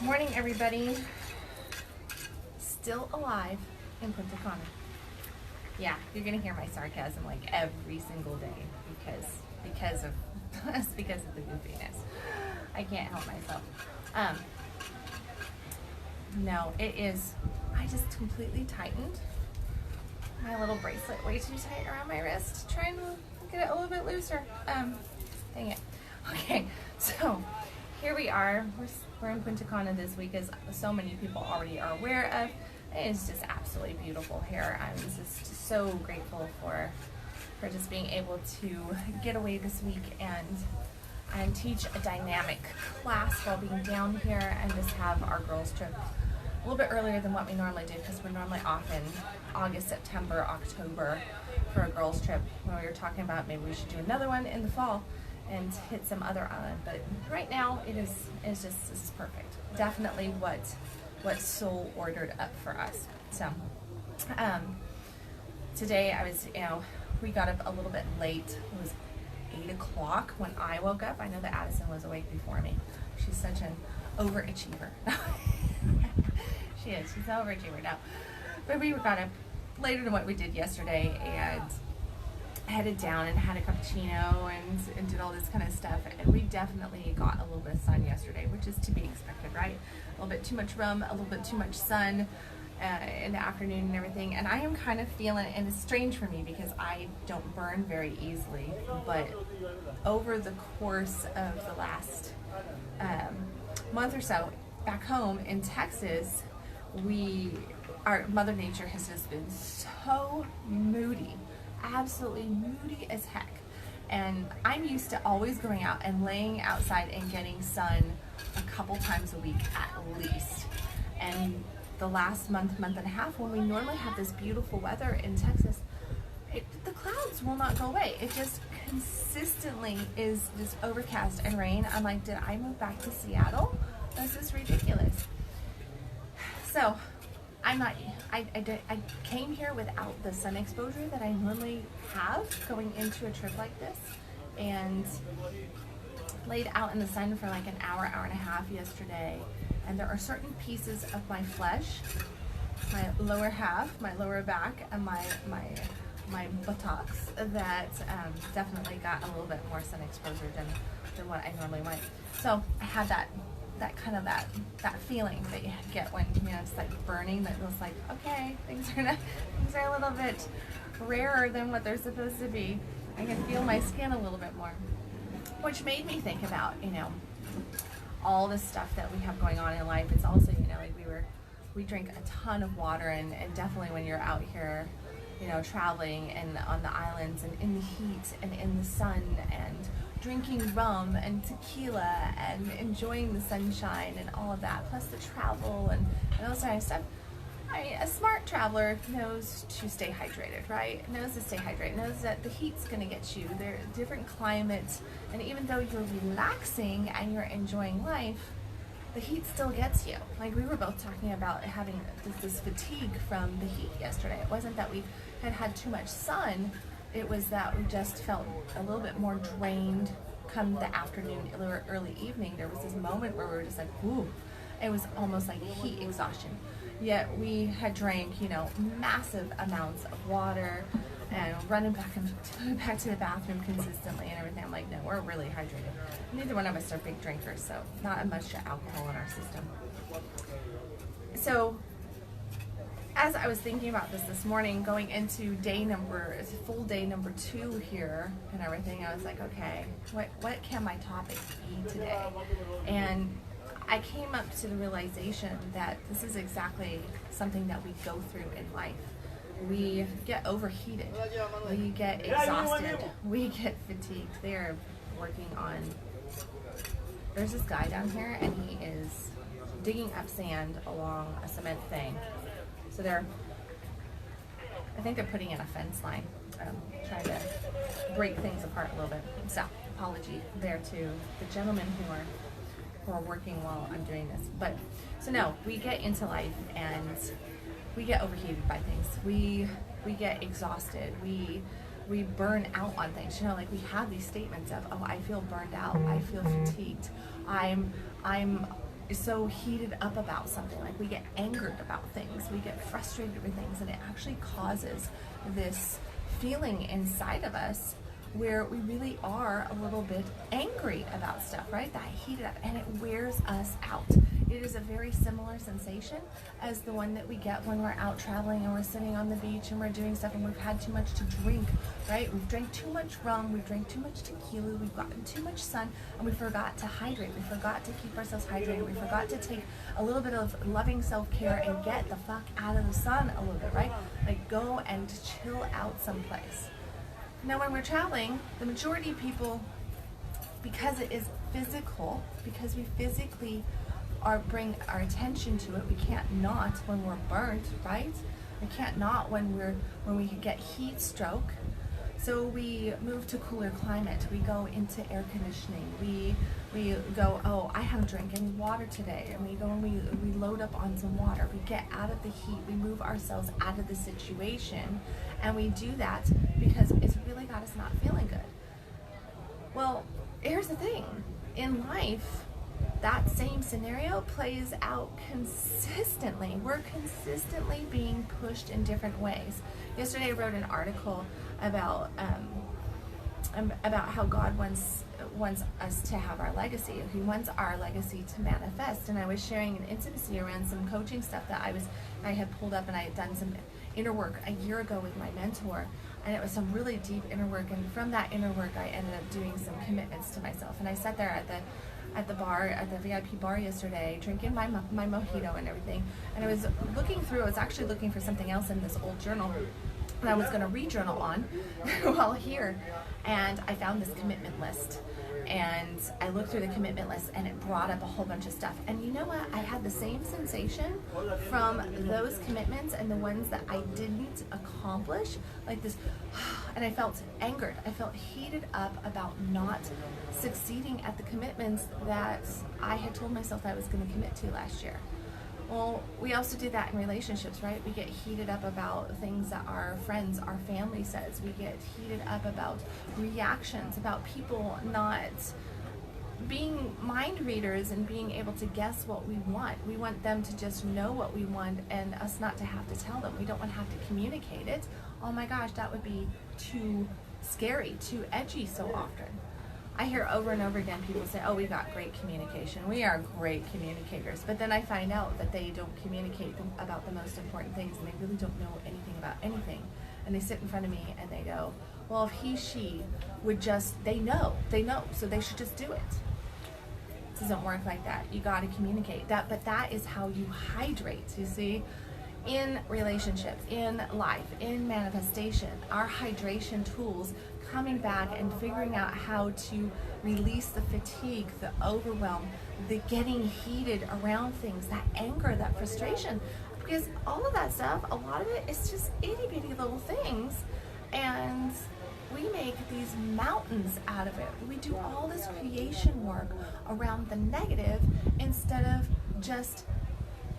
Morning, everybody. Still alive in Punta Cana. Yeah, you're gonna hear my sarcasm like every single day because of because of the goofiness. I can't help myself. No, it is. I just completely tightened my little bracelet way too tight around my wrist, trying to get it a little bit looser. Dang it. Okay, so here we are. We're in Punta Cana this week, as so many people already are aware of. It's just absolutely beautiful here. I'm just so grateful for just being able to get away this week and teach a dynamic class while being down here, and just have our girls trip a little bit earlier than what we normally do, because we're normally off in August, September, October for a girls trip, when we were talking about maybe we should do another one in the fall and hit some other island. But right now this is perfect. Definitely what Soul ordered up for us. So today we got up a little bit late. It was 8 o'clock when I woke up. I know that Addison was awake before me. She's such an overachiever. She's an overachiever now. But we got up later than what we did yesterday and headed down and had a cappuccino and did all this kind of stuff. And we definitely got a little bit of sun yesterday, which is to be expected, right? A little bit too much rum, a little bit too much sun in the afternoon and everything. And I am kind of feeling, and it's strange for me because I don't burn very easily, but over the course of the last month or so back home in Texas, our Mother Nature has just been so moody, absolutely moody as heck. And I'm used to always going out and laying outside and getting sun a couple times a week at least. And the last month and a half, when we normally have this beautiful weather in Texas, the clouds will not go away. It just consistently is just overcast and rain. I'm like, did I move back to Seattle? This is ridiculous. So I came here without the sun exposure that I normally have going into a trip like this, and laid out in the sun for like an hour and a half yesterday. And there are certain pieces of my flesh, my lower half, my lower back, and my buttocks that definitely got a little bit more sun exposure than what I normally might. So I had that feeling that you get when it's like burning, that feels like, okay, things are a little bit rarer than what they're supposed to be. I can feel my skin a little bit more, which made me think about all the stuff that we have going on in life. It's also like we drink a ton of water, and definitely when you're out here traveling and on the islands and in the heat and in the sun and drinking rum and tequila and enjoying the sunshine and all of that, plus the travel and those kind of stuff. A smart traveler knows to stay hydrated, right? Knows to stay hydrated, knows that the heat's gonna get you. There are different climates, and even though you're relaxing and you're enjoying life, the heat still gets you. Like, we were both talking about having this fatigue from the heat yesterday. It wasn't that we had too much sun, it was that we just felt a little bit more drained come the afternoon, early evening. There was this moment where we were just like, ooh, it was almost like heat exhaustion. Yet we had drank, massive amounts of water and running back to the bathroom consistently and everything. I'm like, no, we're really hydrated. Neither one of us are big drinkers, so not much alcohol in our system. So as I was thinking about this morning, going into full day number 2 here and everything, I was like, okay, what can my topic be today? And I came up to the realization that this is exactly something that we go through in life. We get overheated, we get exhausted, we get fatigued. They're working on, there's this guy down here and he is digging up sand along a cement thing. So I think they're putting in a fence line, trying to break things apart a little bit. So apology there to the gentlemen who are working while I'm doing this. But so no, we get into life and we get overheated by things. We get exhausted. We burn out on things. Like, we have these statements of, oh, I feel burned out. I feel fatigued. I'm so heated up about something, like we get angered about things, we get frustrated with things, and it actually causes this feeling inside of us where we really are a little bit angry about stuff, right? That heated up, and it wears us out. It is a very similar sensation as the one that we get when we're out traveling and we're sitting on the beach and we're doing stuff and we've had too much to drink, right? We've drank too much rum, we've drank too much tequila, we've gotten too much sun, and we forgot to hydrate. We forgot to keep ourselves hydrated. We forgot to take a little bit of loving self-care and get the fuck out of the sun a little bit, right? Like go and chill out someplace. Now, when we're traveling, the majority of people, because it is physical, because we physically bring our attention to it, we can't not when we're burnt, right? We can't not when we get heat stroke. So we move to cooler climate. We go into air conditioning. We go, oh, I haven't drank any water today. And we go and we load up on some water. We get out of the heat. We move ourselves out of the situation. And we do that because it's really got us not feeling good. Well, here's the thing. In life, that same scenario plays out consistently. We're consistently being pushed in different ways. Yesterday I wrote an article about how God wants us to have our legacy. He wants our legacy to manifest. And I was sharing an intimacy around some coaching stuff that I had pulled up, and I had done some inner work a year ago with my mentor. And it was some really deep inner work. And from that inner work, I ended up doing some commitments to myself. And I sat there at the bar, at the VIP bar yesterday, drinking my mojito and everything. And I was I was actually looking for something else in this old journal that I was going to re-journal on while here. And I found this commitment list. And I looked through the commitment list, and it brought up a whole bunch of stuff. And you know what? I had the same sensation from those commitments and the ones that I didn't accomplish, like this, and I felt angered. I felt heated up about not succeeding at the commitments that I had told myself I was going to commit to last year. Well, we also do that in relationships, right? We get heated up about things that our friends, our family says. We get heated up about reactions, about people not being mind readers and being able to guess what we want. We want them to just know what we want and us not to have to tell them. We don't want to have to communicate it. Oh my gosh, that would be too scary, too edgy so often. I hear over and over again people say, oh, we got great communication. We are great communicators. But then I find out that they don't communicate about the most important things, and they really don't know anything about anything. And they sit in front of me and they go, well, if he, she would just, they know, so they should just do it. It doesn't work like that. You got to communicate that, but that is how you hydrate, you see? In relationships, in life, in manifestation, our hydration tools, coming back and figuring out how to release the fatigue, the overwhelm, the getting heated around things, that anger, that frustration, because all of that stuff, a lot of it is just itty bitty little things, and we make these mountains out of it. We do all this creation work around the negative instead of just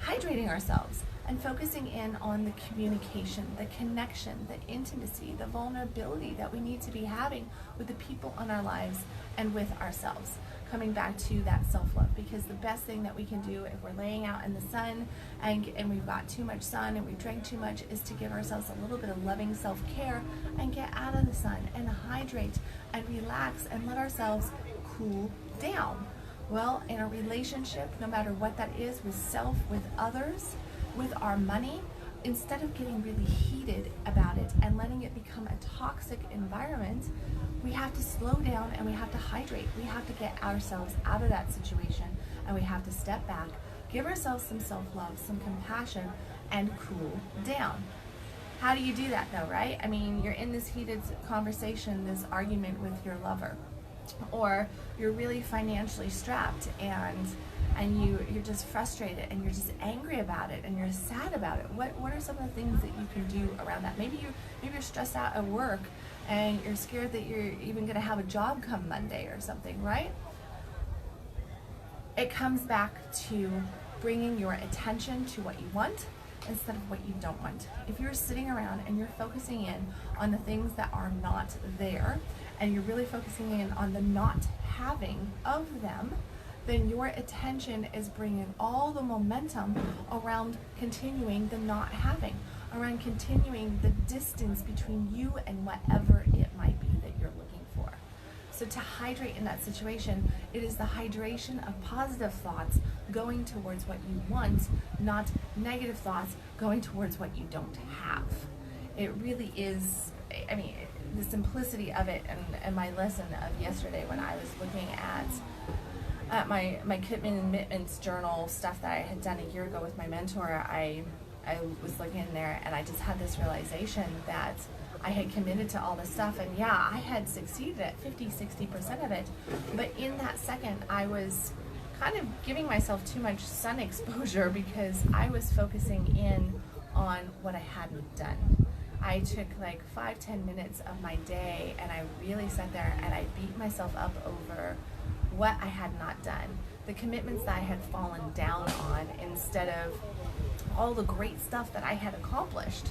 hydrating ourselves and focusing in on the communication, the connection, the intimacy, the vulnerability that we need to be having with the people in our lives and with ourselves. Coming back to that self-love, because the best thing that we can do if we're laying out in the sun and we've got too much sun and we drank too much is to give ourselves a little bit of loving self-care and get out of the sun and hydrate and relax and let ourselves cool down. Well, in a relationship, no matter what that is, with self, with others, with our money, instead of getting really heated about it and letting it become a toxic environment, we have to slow down and we have to hydrate. We have to get ourselves out of that situation, and we have to step back, give ourselves some self-love, some compassion, and cool down. How do you do that though, right? I mean, you're in this heated conversation, this argument with your lover, or you're really financially strapped and you're just frustrated and you're just angry about it and you're sad about it. What are some of the things that you can do around that? Maybe you're stressed out at work and you're scared that you're even going to have a job come Monday or something, right? It comes back to bringing your attention to what you want instead of what you don't want. If you're sitting around and you're focusing in on the things that are not there, and you're really focusing in on the not having of them, then your attention is bringing all the momentum around continuing the not having, around continuing the distance between you and whatever it might be that you're looking for. So to hydrate in that situation, it is the hydration of positive thoughts going towards what you want, not negative thoughts going towards what you don't have. It really is, I mean, the simplicity of it, and my lesson of yesterday when I was looking at my Kipman and Mittman's journal stuff that I had done a year ago with my mentor, I was looking in there and I just had this realization that I had committed to all this stuff, and yeah, I had succeeded at 50-60% of it, but in that second I was kind of giving myself too much sun exposure because I was focusing in on what I hadn't done. I took like 5-10 minutes of my day and I really sat there and I beat myself up over what I had not done, the commitments that I had fallen down on, instead of all the great stuff that I had accomplished.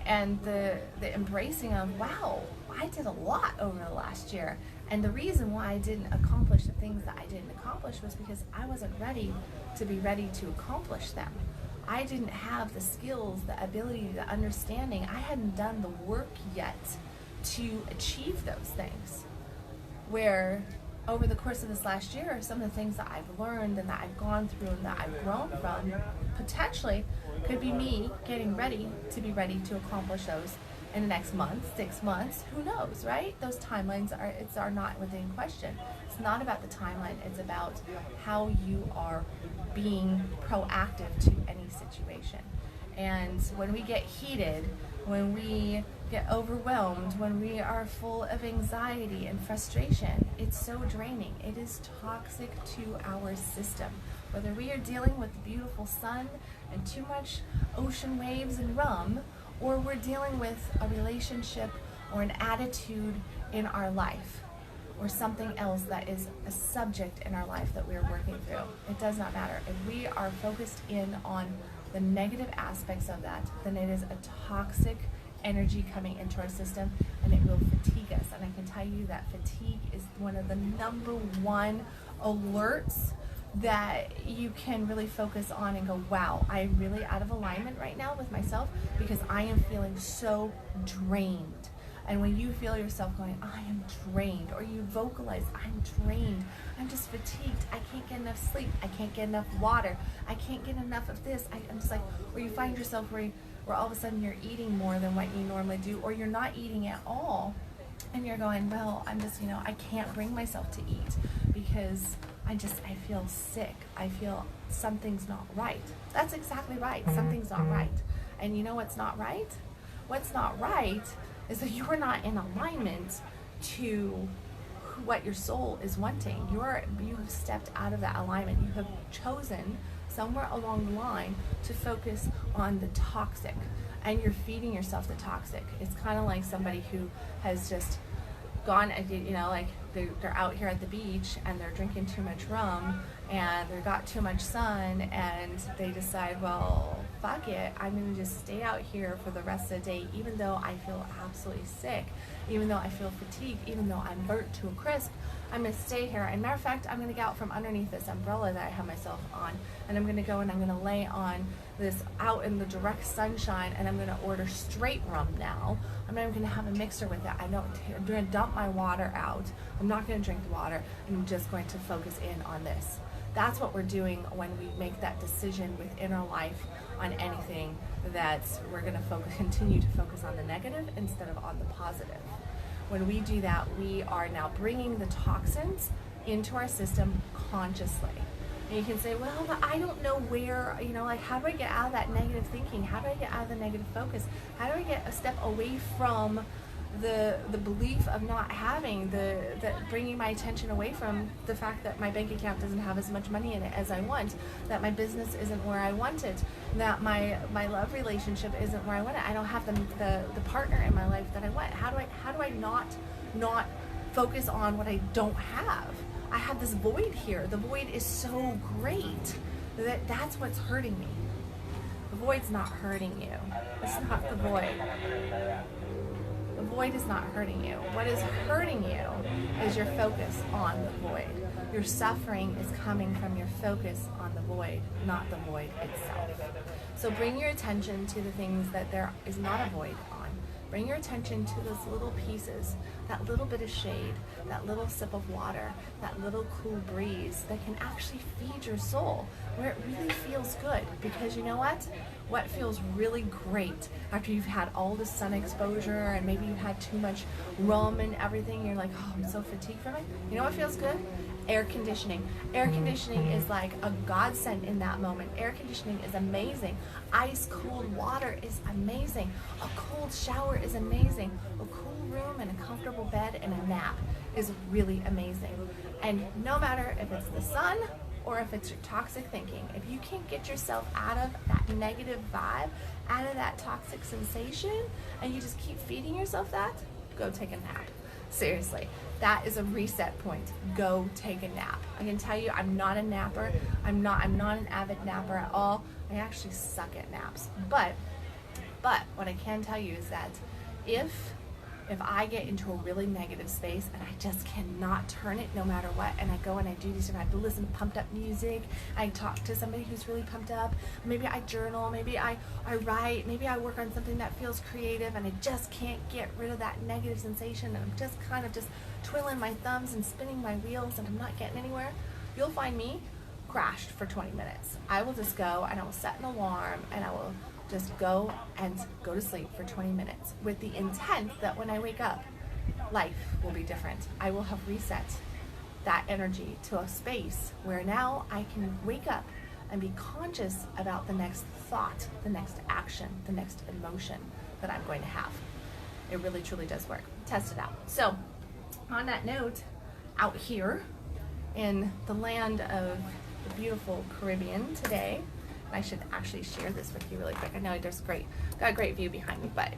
And the embracing of, wow, I did a lot over the last year. And the reason why I didn't accomplish the things that I didn't accomplish was because I wasn't ready to be ready to accomplish them. I didn't have the skills, the ability, the understanding. I hadn't done the work yet to achieve those things. Where over the course of this last year, some of the things that I've learned and that I've gone through and that I've grown from potentially could be me getting ready to be ready to accomplish those in the next month, 6 months, who knows, right? Those timelines are not within question. It's not about the timeline, it's about how you are being proactive to any situation. And when we get heated, when we get overwhelmed, when we are full of anxiety and frustration, it's so draining. It is toxic to our system. Whether we are dealing with the beautiful sun and too much ocean waves and rum, or we're dealing with a relationship or an attitude in our life, or something else that is a subject in our life that we're working through. It does not matter. If we are focused in on the negative aspects of that, then it is a toxic energy coming into our system, and it will fatigue us. And I can tell you that fatigue is one of the number one alerts that you can really focus on and go, wow, I'm really out of alignment right now with myself because I am feeling so drained. And when you feel yourself going, I am drained, or you vocalize, I'm drained, I'm just fatigued, I can't get enough sleep, I can't get enough water, I can't get enough of this, I'm just like, or you find yourself where all of a sudden you're eating more than what you normally do, or you're not eating at all, and you're going, well, I'm just, I can't bring myself to eat because I feel sick, I feel something's not right. That's exactly right, something's not right. And you know what's not right? What's not right is that you're not in alignment to what your soul is wanting. You have stepped out of that alignment. You have chosen somewhere along the line to focus on the toxic, and you're feeding yourself the toxic. It's kind of like somebody who has just gone, like they're out here at the beach and they're drinking too much rum and they got too much sun, and they decide, well, fuck it, I'm going to just stay out here for the rest of the day, even though I feel absolutely sick, even though I feel fatigued, even though I'm burnt to a crisp. I'm going to stay here, and matter of fact, I'm going to get out from underneath this umbrella that I have myself on, and I'm going to go and I'm going to lay on this out in the direct sunshine, and I'm going to order straight rum now. I'm not even going to have a mixer with it. I'm going to dump my water out. I'm not going to drink the water. I'm just going to focus in on this. That's what we're doing when we make that decision within our life on anything, that we're going to continue to focus on the negative instead of on the positive. When we do that, we are now bringing the toxins into our system consciously. And you can say, well, but I don't know where, how do I get out of that negative thinking? How do I get out of the negative focus? How do I get a step away from the belief of not having, bringing my attention away from the fact that my bank account doesn't have as much money in it as I want, that my business isn't where I want it, that my love relationship isn't where I want it, I don't have the partner in my life that I want. How do I not focus on what I don't have? I have this void here. The void is so great that's what's hurting me. The void's not hurting you. It's not the void. The void is not hurting you. What is hurting you is your focus on the void. Your suffering is coming from your focus on the void, not the void itself. So bring your attention to the things that there is not a void on. Bring your attention to those little pieces, that little bit of shade, that little sip of water, that little cool breeze that can actually feed your soul, where it really feels good. Because you know what? What feels really great after you've had all the sun exposure and maybe you've had too much rum and everything, you're like, oh, I'm so fatigued from it. You know what feels good? Air conditioning. Air conditioning is like a godsend in that moment. Air conditioning is amazing. Ice cold water is amazing. A cold shower is amazing. A cool room and a comfortable bed and a nap is really amazing. And no matter if it's the sun or if it's your toxic thinking, if you can't get yourself out of that negative vibe, out of that toxic sensation, and you just keep feeding yourself that, go take a nap. Seriously, that is a reset point. Go take a nap. I can tell you, I'm not a napper. I'm not an avid napper at all. I actually suck at naps. But what I can tell you is that if I get into a really negative space and I just cannot turn it no matter what, and I go and I do these, and I listen to pumped up music, I talk to somebody who's really pumped up, maybe I journal, maybe I write, maybe I work on something that feels creative, and I just can't get rid of that negative sensation, and I'm just kind of just twiddling my thumbs and spinning my wheels and I'm not getting anywhere, you'll find me crashed for 20 minutes. I will just go and I will set an alarm and I will just go to sleep for 20 minutes with the intent that when I wake up, life will be different. I will have reset that energy to a space where now I can wake up and be conscious about the next thought, the next action, the next emotion that I'm going to have. It really truly does work. Test it out. So on that note, out here in the land of the beautiful Caribbean today, I should actually share this with you really quick. I know there's got a great view behind me, but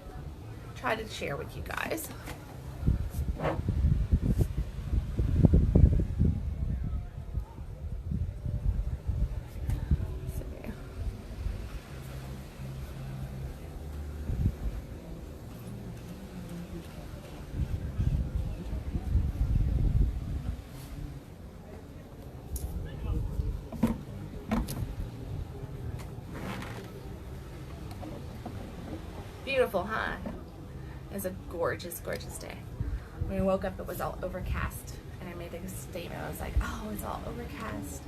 try to share with you guys. Beautiful, huh? It was a gorgeous, gorgeous day. When I woke up, it was all overcast, and I made a statement. I was like, oh, it's all overcast.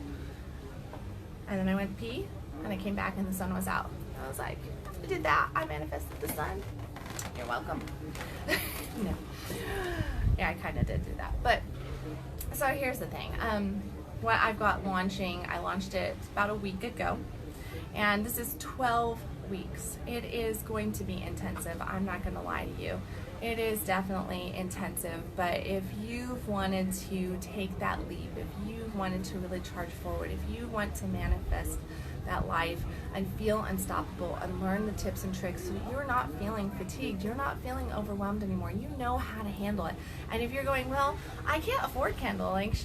And then I went pee, and I came back, and the sun was out. I was like, I did that. I manifested the sun. You're welcome. No. Yeah, I kind of did do that. But, so here's the thing. What I've got launching, I launched it about a week ago, and this is 12 weeks. It is going to be intensive. I'm not going to lie to you. It is definitely intensive, but if you've wanted to take that leap, if you wanted to really charge forward, if you want to manifest that life and feel unstoppable and learn the tips and tricks so you're not feeling fatigued, you're not feeling overwhelmed anymore, you know how to handle it. And if you're going, well, I can't afford Kendall, like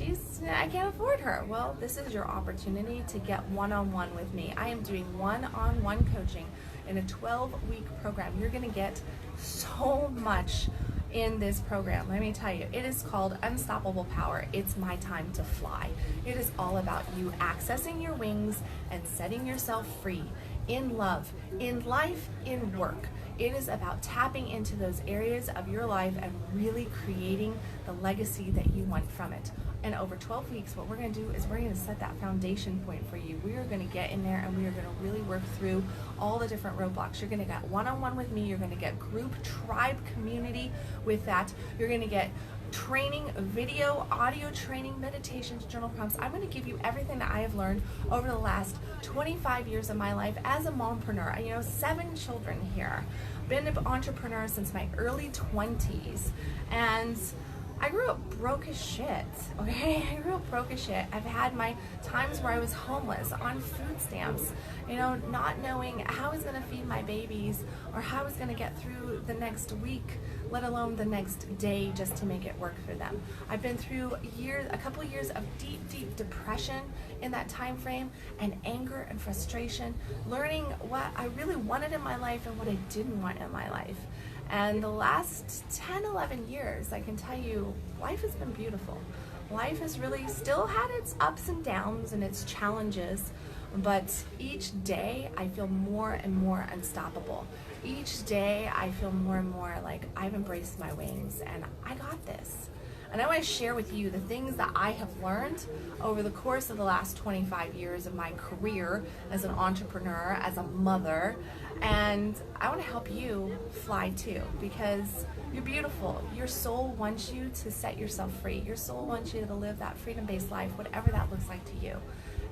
I can't afford her. Well, this is your opportunity to get one-on-one with me. I am doing one-on-one coaching in a 12-week program. You're gonna get so much in this program. Let me tell you, it is called Unstoppable Power. It's my time to fly. It is all about you accessing your wings and setting yourself free in love, in life, in work. It is about tapping into those areas of your life and really creating the legacy that you want from it. And over 12 weeks, what we're going to do is we're going to set that foundation point for you. We are going to get in there and we are going to really work through all the different roadblocks. You're going to get one-on-one with me. You're going to get group, tribe, community with that. You're going to get training, video, audio training, meditations, journal prompts. I'm going to give you everything that I have learned over the last 25 years of my life as a mompreneur. 7 children here. Been an entrepreneur since my early 20s. And I grew up broke as shit, okay? I grew up broke as shit. I've had my times where I was homeless, on food stamps, not knowing how I was gonna feed my babies or how I was gonna get through the next week, let alone the next day just to make it work for them. I've been through a couple of years of deep, deep depression in that time frame, and anger and frustration, learning what I really wanted in my life and what I didn't want in my life. And the last 10, 11 years, I can tell you, life has been beautiful. Life has really still had its ups and downs and its challenges, but each day I feel more and more unstoppable. Each day I feel more and more like I've embraced my wings and I got this. And I want to share with you the things that I have learned over the course of the last 25 years of my career as an entrepreneur, as a mother, and I want to help you fly too, because you're beautiful. Your soul wants you to set yourself free. Your soul wants you to live that freedom-based life, whatever that looks like to you.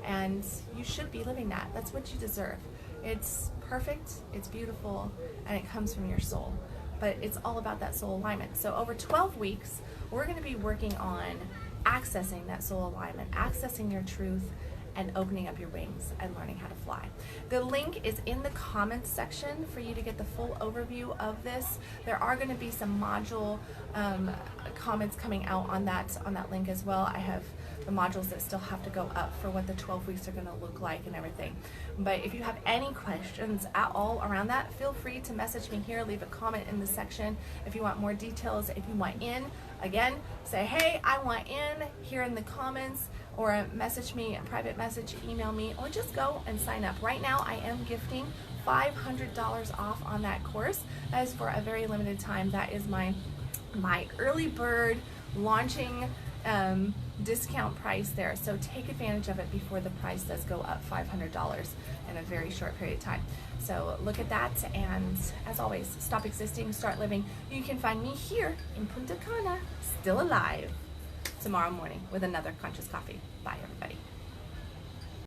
And you should be living that. That's what you deserve. It's perfect, it's beautiful, and it comes from your soul. But it's all about that soul alignment. So over 12 weeks, we're going to be working on accessing that soul alignment, accessing your truth, and opening up your wings and learning how to fly. The link is in the comments section for you to get the full overview of this. There are going to be some module comments coming out on that link as well. I have the modules that still have to go up for what the 12 weeks are going to look like and everything. But if you have any questions at all around that, feel free to message me here, leave a comment in the section. If you want more details, if you want in, again, say, hey, I want in here in the comments, or message me, a private message, email me, or just go and sign up. Right now, I am gifting $500 off on that course. That is for a very limited time. That is my early bird launching discount price there. So take advantage of it before the price does go up $500 in a very short period of time. So look at that, and as always, stop existing, start living. You can find me here in Punta Cana, still alive, tomorrow morning with another Conscious Coffee. Bye, everybody.